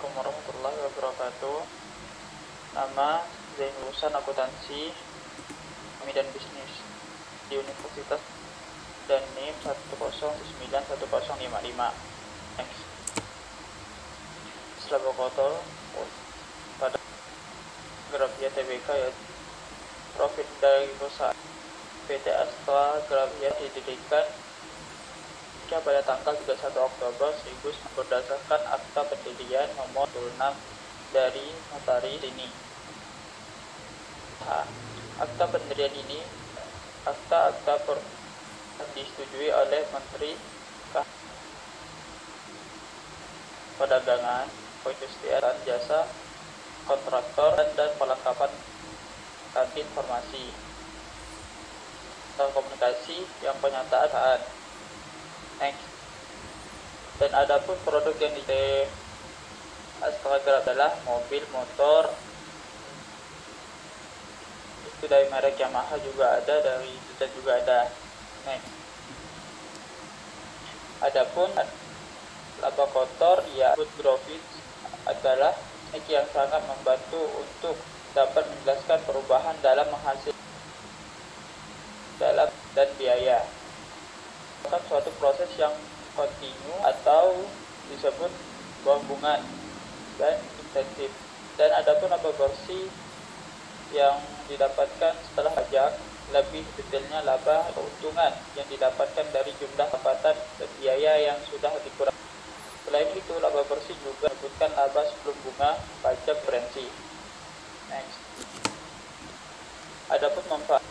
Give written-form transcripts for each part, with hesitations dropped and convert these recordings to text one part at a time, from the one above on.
Assalamualaikum warahmatullahi wabarakatuh. Nama Zain, lulusan akuntansi ekonomi dan bisnis di Universitas dan NIM 1091055. Next. Setelah kotor pada Grafia Tbk ya profit dari perusahaan PT Astra Grafia didirikan pada tanggal 31 Oktober 1900 berdasarkan akta pendirian nomor 26 dari notaris ini. Akta pendirian ini akta disetujui oleh Menteri Perdagangan, Perindustrian, Jasa, Kontraktor, dan Perlengkapan Kantin Farmasi, Telekomunikasi yang penyataan. Next. Dan adapun produk yang di Astra adalah mobil, motor. Itu dari merek Yamaha juga ada, dari Toyota juga ada. Next. Adapun laba kotor ya Good Profit adalah yang sangat membantu untuk dapat menjelaskan perubahan dalam menghasilkan dan biaya. Suatu proses yang kontinu atau disebut berhubungan dan intensif. Dan adapun laba bersih yang didapatkan setelah pajak, lebih detailnya laba keuntungan yang didapatkan dari jumlah pendapatan dan biaya yang sudah dikurangi. Selain itu, laba bersih juga disebutkan laba sebelum bunga pajak referensi. Next. Adapun manfaat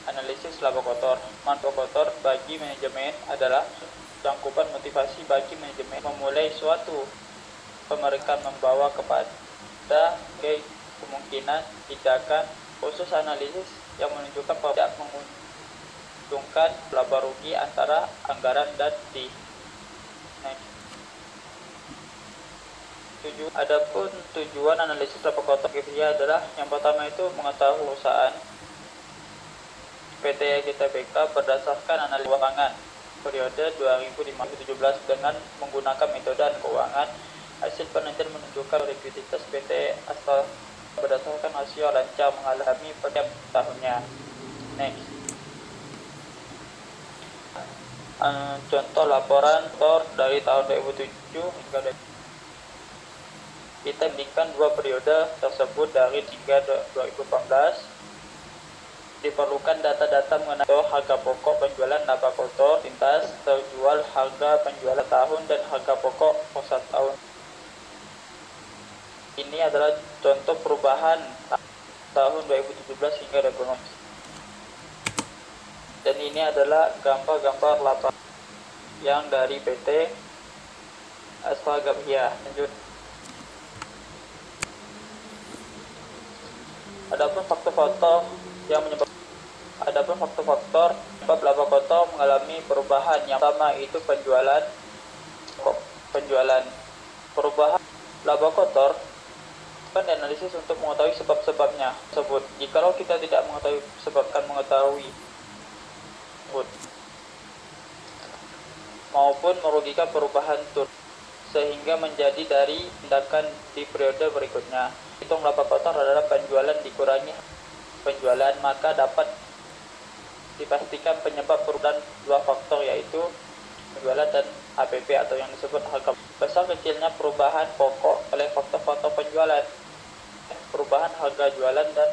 analisis laba kotor. Manfaat kotor bagi manajemen adalah cangkupan motivasi bagi manajemen memulai suatu pemeriksaan membawa kepada kemungkinan tindakan khusus analisis yang menunjukkan bahwa tidak menguntungkan laba rugi antara anggaran dan di. Next. Adapun tujuan analisis laba kotor adalah yang pertama itu mengetahui perusahaan PT GTBK berdasarkan analisis keuangan periode 2015-2017 dengan menggunakan metode keuangan. Hasil penelitian menunjukkan likuiditas PT Astra berdasarkan rasio lancar mengalami setiap tahunnya. Next. Contoh laporan kotor dari tahun 2007 hingga 2000. Kita bandingkan dua periode tersebut dari hingga 2018. Diperlukan data-data mengenai harga pokok penjualan laba kotor, lintas terjual, harga penjualan tahun, dan harga pokok per 1 tahun. Ini adalah contoh perubahan tahun 2017 hingga 2018. Dan ini adalah gambar-gambar laba yang dari PT Astra Grafia. Lanjut. Adapun faktor-faktor sebab laba kotor mengalami perubahan. Yang pertama itu penjualan. Perubahan laba kotor kan dianalisis untuk mengetahui sebab-sebabnya tersebut. Jikalau kita tidak mengetahui maupun merugikan perubahan sehingga menjadi dari tindakan di periode berikutnya. Hitung laba kotor adalah penjualan dikurangi penjualan, maka dapat dipastikan penyebab perubahan dua faktor, yaitu penjualan dan HPP atau yang disebut harga. Besar kecilnya perubahan pokok oleh faktor-faktor penjualan, perubahan harga jualan dan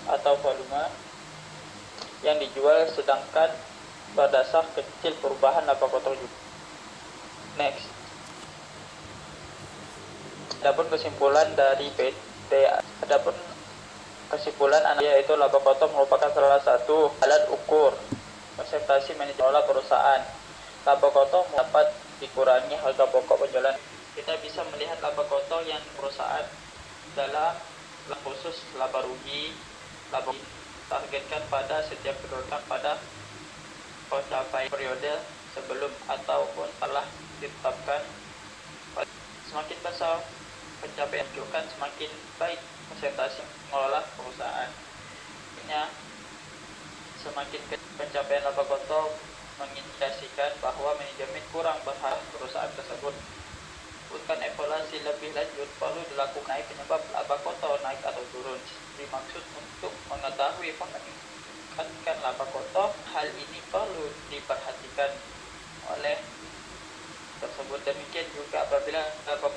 atau volume yang dijual, sedangkan berdasar kecil perubahan laba kotor juga. Next. Adapun kesimpulan dari PT, kesimpulan yaitu laba kotor merupakan salah satu alat ukur presentasi manajemen perusahaan. Laba kotor dapat dikurangi harga pokok penjualan. Kita bisa melihat laba kotor yang perusahaan dalam khusus laba rugi, laba targetkan pada setiap periode pada pencapaian periode sebelum ataupun telah ditetapkan. Semakin besar pencapaian menunjukkan semakin baik presentasi mengelola perusahaan. Semakin pencapaian laba kotor mengindikasikan bahwa manajemen kurang berharap perusahaan tersebut. Bukan evaluasi lebih lanjut berlaku naik penyebab laba kotor naik atau turun. Dimaksud untuk mengetahui meningkatkan laba kotor, hal ini perlu diperhatikan oleh tersebut. Demikian juga apabila laba